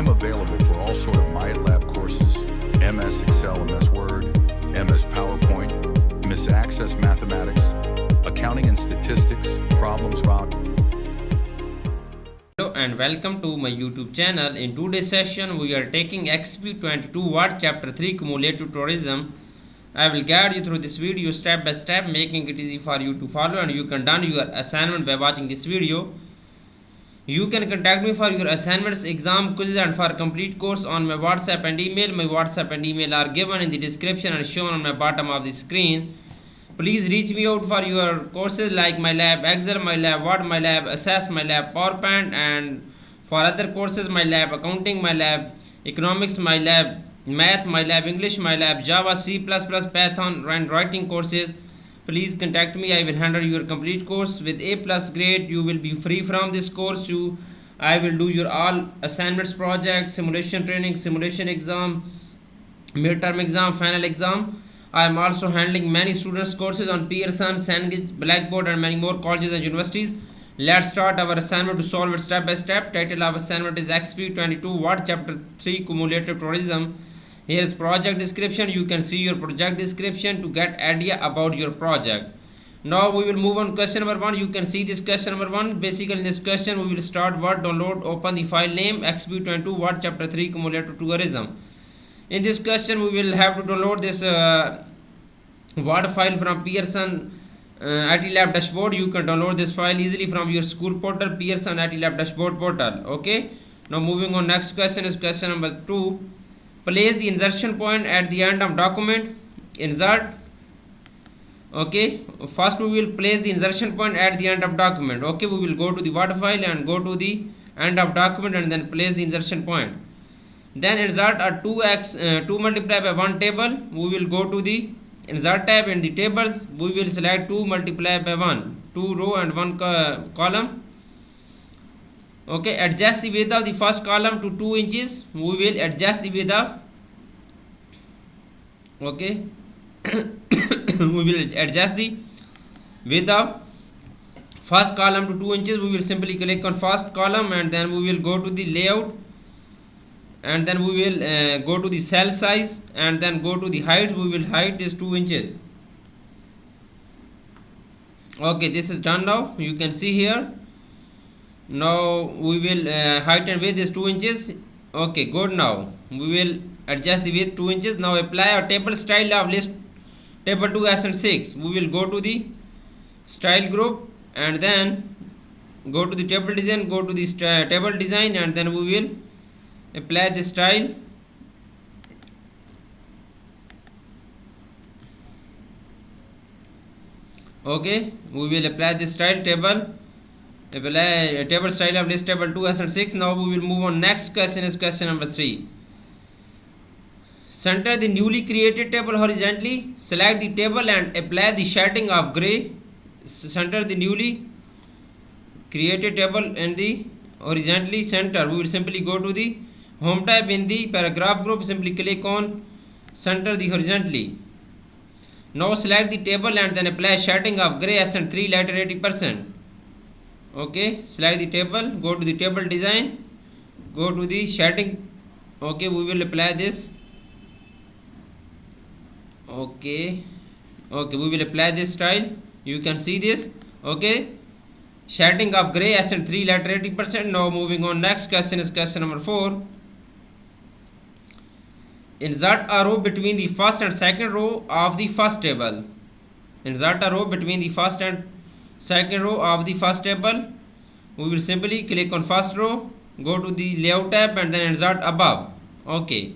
I'm available for all sort of MyLab courses, MS Excel, MS Word, MS PowerPoint, MS Access Mathematics, Accounting and Statistics, Problems Rock. Hello and welcome to my YouTube channel. In today's session we are taking XP22 What Chapter 3 Cumulative Tourism. I will guide you through this video step by step, making it easy for you to follow, and you can done your assignment by watching this video. You can contact me for your assignments, exam, quizzes and for complete course on my WhatsApp and email. My WhatsApp and email are given in the description and shown on my bottom of the screen. Please reach me out for your courses like MyLab Excel, MyLab Word, MyLab Access, MyLab PowerPoint, and for other courses MyLab Accounting, MyLab Economics, MyLab Math, MyLab English, MyLab Java, C++, Python and writing courses. Please contact me. I will handle your complete course with A+ grade. You will be free from this course. I will do your all assignments, projects, simulation training, simulation exam, midterm exam, final exam. I am also handling many students courses on Pearson, Cengage, Blackboard and many more colleges and universities. Let's start our assignment to solve it step by step. Title of assignment is XP22 What Chapter 3 Cumulative Tourism. Here is project description. You can see your project description to get idea about your project. Now we will move on question number 1. You can see this question number 1. Basically in this question we will start Word download, open the file name XP22 What Chapter 3 Cumulative Tourism. In this question we will have to download this Word file from Pearson IT Lab dashboard. You can download this file easily from your school portal, Pearson IT Lab dashboard portal. Okay. Now moving on, next question is question number 2. Place the insertion point at the end of document. Insert. Okay, first we will place the insertion point at the end of document. Okay, we will go to the Word file and go to the end of document and then place the insertion point. Then insert a 2 multiplied by 1 table. We will go to the insert tab. In the tables we will select 2 multiplied by 1, 2 row and 1 column. Okay, adjust the width of the first column to 2 inches. We will adjust the width of, okay, we will adjust the width of first column to 2 inches. We will simply click on first column and then we will go to the layout and then we will go to the cell size and then go to the height. We will height is 2 inches. Okay, this is done now. You can see here. Now we will height and width is 2 inches. Okay, good. Now we will adjust the width 2 inches. Now apply a table style of list table 2 and 6. We will go to the style group and then go to the table design, go to the table design and then we will apply the style. Okay, we will apply the style table. Apply table style of list table 2 and 6. Now we will move on. Next question is question number 3. Center the newly created table horizontally. Select the table and apply the shading of gray. Center the newly created table in the horizontally center. We will simply go to the home tab. In the paragraph group simply click on center the horizontally. Now select the table and then apply shading of gray and 3 letter 80%. Okay, select the table, go to the table design, go to the shading. Okay, we will apply this. Okay, we will apply this style. You can see this. Okay, shading of gray and 3 letter 80%. Now moving on, next question is question number 4. Insert a row between the first and second row of the first table. Insert a row between the first and second row of the first table. We will simply click on first row, go to the layout tab and then insert above. Okay,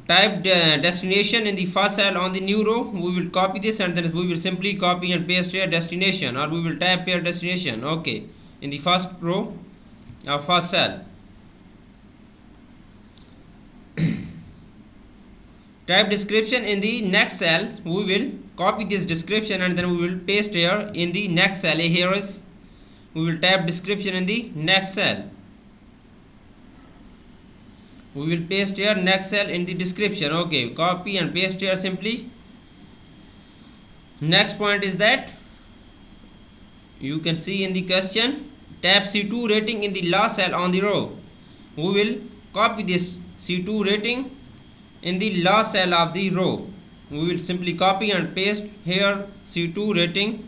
type destination in the first cell on the new row. We will copy this and then we will simply copy and paste here destination, or we will type here destination. Okay, in the first row of first cell. Type description in the next cells. We will copy this description and then we will paste here in the next cell. Here is, we will type description in the next cell. We will paste here next cell in the description. Okay, copy and paste here simply. Next point is that you can see in the question type C2 rating in the last cell on the row. We will copy this C2 rating in the last cell of the row. We will simply copy and paste here C2 rating.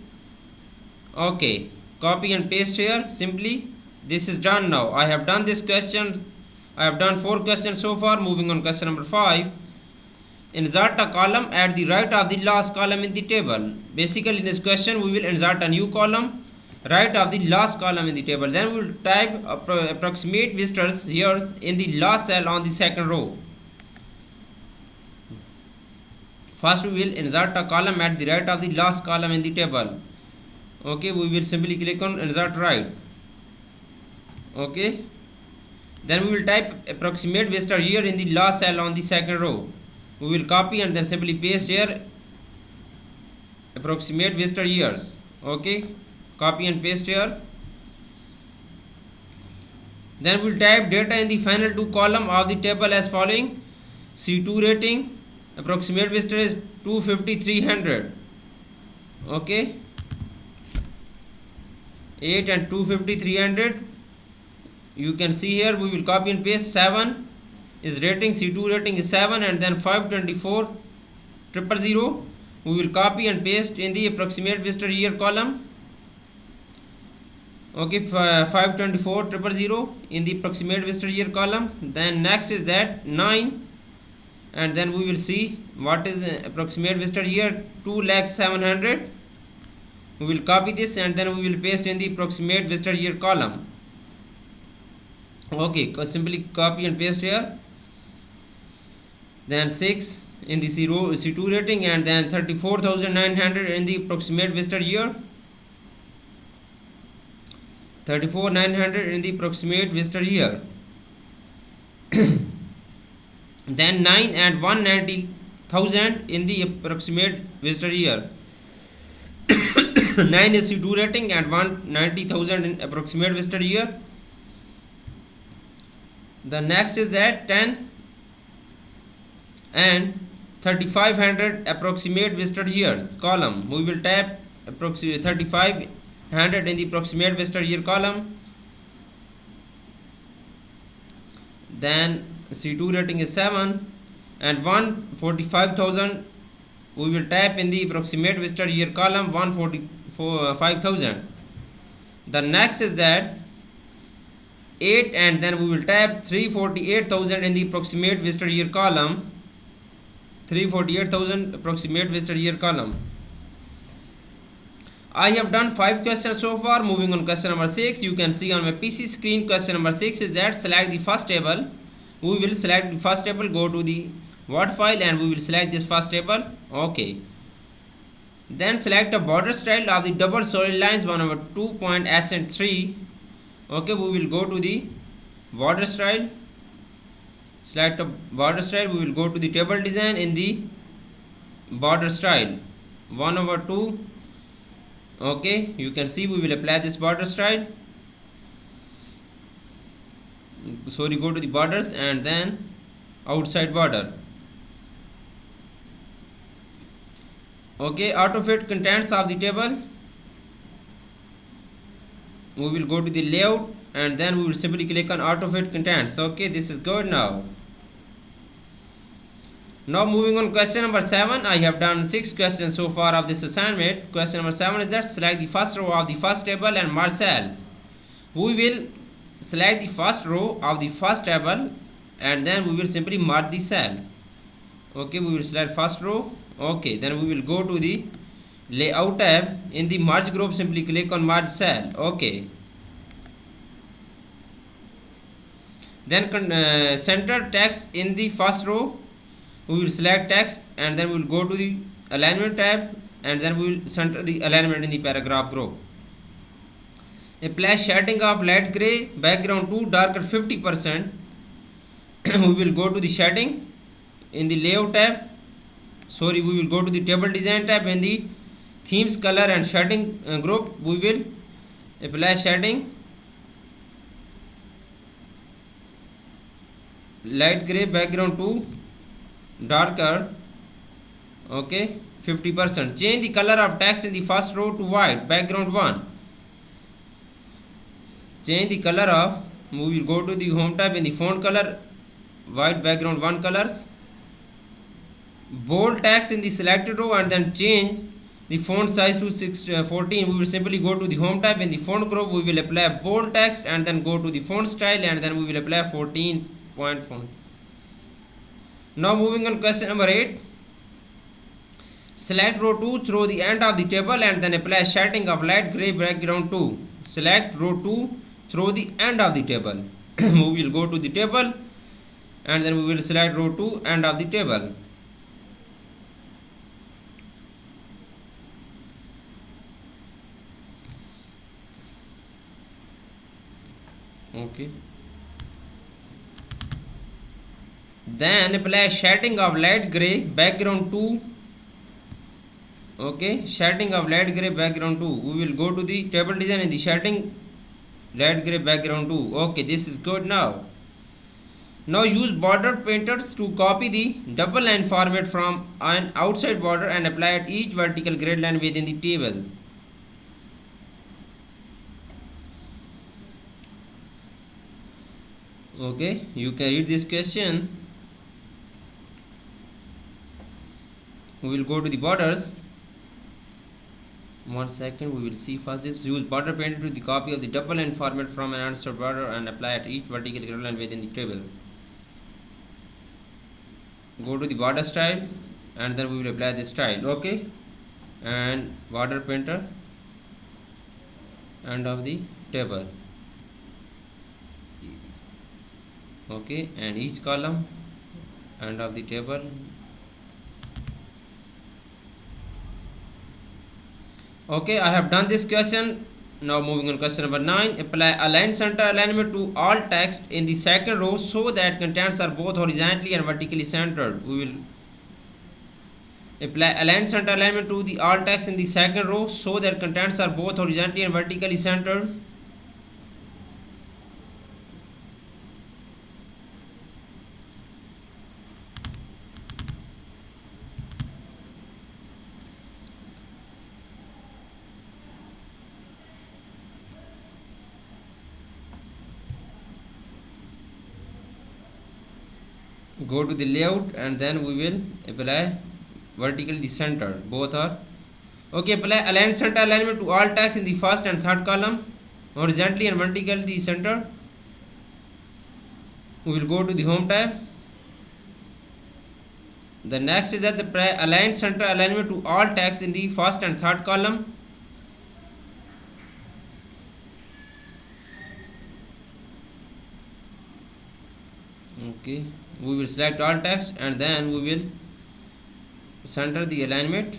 Okay, copy and paste here simply. This is done now. I have done this question. I have done 4 questions so far. Moving on, question number 5. Insert a column at the right of the last column in the table. Basically, in this question, we will insert a new column right of the last column in the table. Then we will type approximate visitors years in the last cell on the second row. First, we will insert a column at the right of the last column in the table. Okay, we will simply click on insert right. Okay, then we will type approximate visitor year in the last cell on the second row. We will copy and then simply paste here approximate visitor years. Okay, copy and paste here. Then we will type data in the final 2 column of the table as following. C2 rating, approximate visitor is 250-300. Okay, 8 and 250-300. You can see here we will copy and paste. 7 is rating, C2 rating is 7, and then 524-000 we will copy and paste in the approximate visitor year column. Okay, 524-000 in the approximate visitor year column. Then next is that 9, and then we will see what is the approximate visitor year, 2,700,000. We will copy this and then we will paste in the approximate visitor year column. Okay, simply copy and paste here. Then 6 in the C2 rating, and then 34,900 in the approximate visitor year. 34,900 in the approximate visitor year. Then 9 and 190,000 in the approximate visitor year. 9 is C2 rating and 190,000 in approximate visitor year. The next is that 10 and 3,500 approximate visitor years column. We will type approximate 3,500 in the approximate visitor year column. Then C2 rating is 7 and 145,000 we will type in the approximate visitor year column, 145,000. The next is that 8, and then we will type 348,000 in the approximate visitor year column. 348,000 approximate visitor year column. I have done 5 questions so far. Moving on, question number 6. You can see on my PC screen. Question number 6 is that select the first table. We will select the first table, go to the Word file, and we will select this first table. Okay, then select a border style of the double solid lines 1/2 and 3. Okay, we will go to the border style, select a border style. We will go to the table design in the border style 1/2. Okay, you can see we will apply this border style. Sorry, go to the borders and then outside border. Okay, auto fit contents of the table. We will go to the layout and then we will simply click on auto fit contents. Okay, this is good now. Now moving on, question number 7. I have done 6 questions so far of this assignment. Question number 7 is that select the first row of the first table and merge cells. We will select the first row of the first table and then we will simply merge the cell. Okay, we will select first row. Okay, then we will go to the layout tab. In the merge group, simply click on merge cell. Okay, then center text in the first row. We will select text and then we will go to the alignment tab and then we will center the alignment in the paragraph group. Apply shading of light gray background to darker 50%. We will go to the shading in the layout tab. Sorry, we will go to the table design tab. In the themes, color and shading group, we will apply shading light gray background to darker, okay, 50%. Change the color of text in the first row to white background 1. change the color of, we will go to the home tab. In the font color, white background 1 colors, bold text in the selected row, and then change the font size to 14. We will simply go to the home tab. In the font group, we will apply bold text and then go to the font style, and then we will apply 14 point font. Now moving on question number 8. Select row 2 through the end of the table and then apply shading of light gray background 2. Select row 2 through the end of the table. We will go to the table and then we will select row 2 end of the table. Okay. Then apply shading of light gray background 2. Okay, shading of light gray background 2. We will go to the table design in the shading light gray background 2. Okay, this is good now. Now use border painters to copy the double line format from an outside border and apply at each vertical grid line within the table. Okay, you can read this question. We will go to the borders. 1 second, we will see first this. Use border painter to the copy of the double line format from an outside border and apply at each vertical grid line within the table. Go to the border style and then we will apply this style. Okay, and border painter end of the table. Okay, and each column end of the table. Okay, I have done this question. Now moving on question number 9. Apply align center alignment to all text in the second row so that contents are both horizontally and vertically centered. We will apply align center alignment to the all text in the second row so that contents are both horizontally and vertically centered. Go to the layout and then we will apply vertically the center. Both are okay. Apply align center alignment to all text in the first and third column horizontally and vertically the center. We will go to the home tab. The next is that the align center alignment to all text in the first and third column. Okay, we will select all text and then we will center the alignment.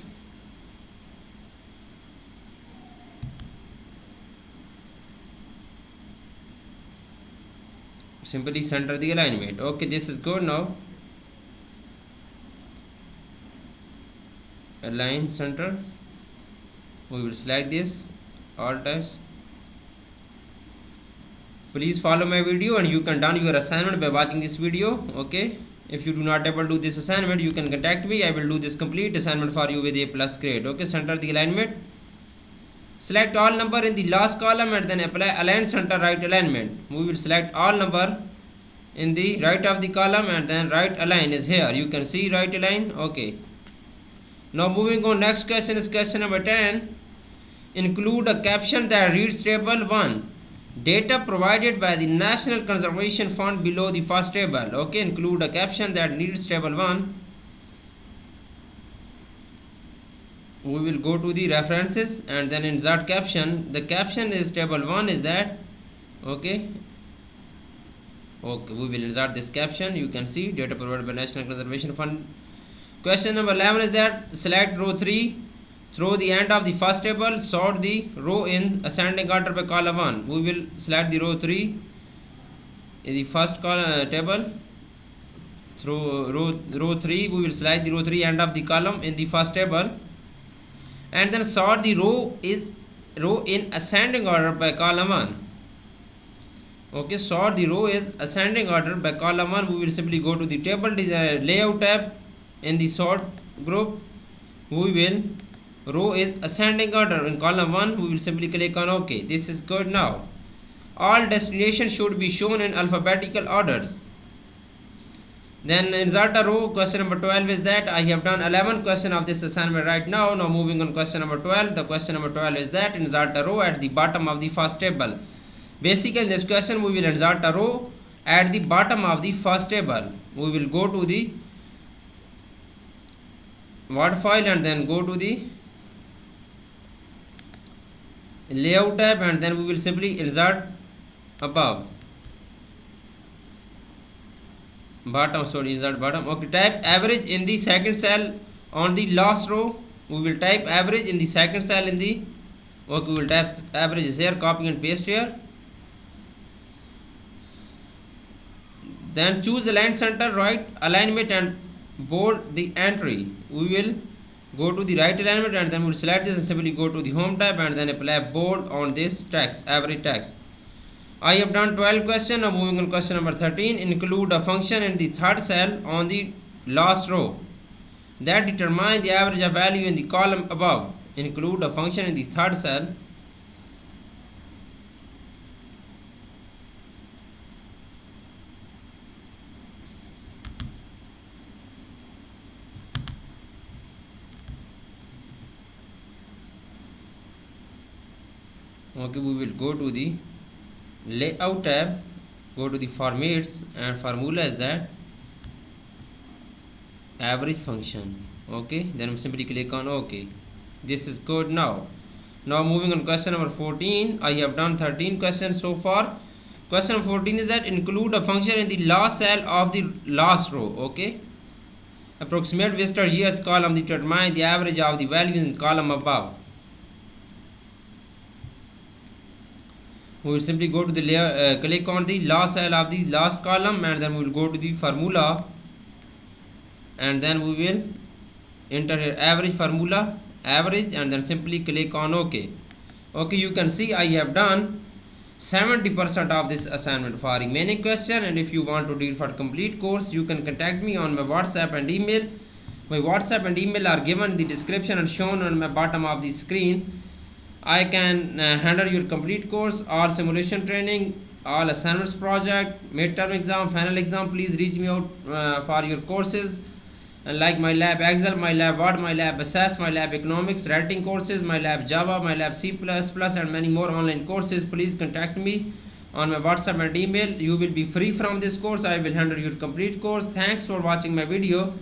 Simply center the alignment. Okay, this is good now. Align center. We will select this all text. Please follow my video and you can done your assignment by watching this video. Okay, if you do not able to do this assignment, you can contact me. I will do this complete assignment for you with A+ grade. Okay, center the alignment. Select all number in the last column and then apply align center right alignment. We will select all number in the right of the column and then right align is here. You can see right align. Okay, now moving on, next question is question number 10. Include a caption that reads table 1. Data provided by the National Conservation Fund below the first table. Okay, include a caption that reads table 1. We will go to the references and then insert caption. The caption is table 1 is that. Okay, we will insert this caption. You can see data provided by National Conservation Fund. Question number 11 is that select row 3 through the end of the first table, sort the row in ascending order by column 1. We will select the row 3 in the first table. Through row 3, we will select the row 3 end of the column in the first table, and then sort the row in ascending order by column 1. Okay, sort the row is ascending order by column 1. We will simply go to the table design layout tab. In the sort group, we will row is ascending order in column 1. We will simply click on OK. This is good now. All destinations should be shown in alphabetical orders. Then insert a row. Question number 12 is that I have done 11 questions of this assignment right now. Now moving on question number 12. The question number 12 is that insert a row at the bottom of the first table. Basically in this question we will insert a row at the bottom of the first table. We will go to the Word file and then go to the layout tab and then we will simply insert above. Insert bottom. Okay, type average in the second cell on the last row. We will type average in the second cell in the, okay, we will type average is here, copy and paste here. Then choose align center, right alignment and bold the entry. We will go to the right alignment and then we will select this and simply go to the home tab and then apply bold on this text, average text. I have done 12 questions. Now moving on question number 13. Include a function in the third cell on the last row that determines the average of value in the column above. Include a function in the third cell okay, we will go to the layout tab, go to the formats and formula is that average function. Okay, then simply click on OK. This is good. Now moving on question number 14. I have done 13 questions so far. Question number 14 is that include a function in the last cell of the last row. Okay, approximate visitor years column determine the average of the values in column above. We will simply go to the layer, click on the last cell of the last column and then we will go to the formula and then we will enter here average formula, average, and then simply click on OK. Okay, you can see I have done 70% of this assignment for remaining question, and if you want to read for complete course you can contact me on my WhatsApp and email. My WhatsApp and email are given in the description and shown on my bottom of the screen. I can handle your complete course, all simulation training, all assignments project, midterm exam, final exam. Please reach me out for your courses like MyLab Excel, MyLab Word, MyLab Assess, MyLab Economics, writing courses, MyLab Java, MyLab C++, and many more online courses. Please contact me on my WhatsApp and email. You will be free from this course. I will handle your complete course. Thanks for watching my video.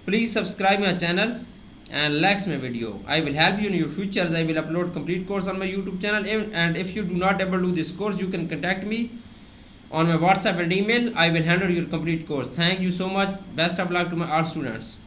Please subscribe my channel and like my video. I will help you in your future as I will upload complete course on my YouTube channel. And if you do not able to do this course, you can contact me on my WhatsApp and email. I will handle your complete course. Thank you so much. Best of luck to my all students.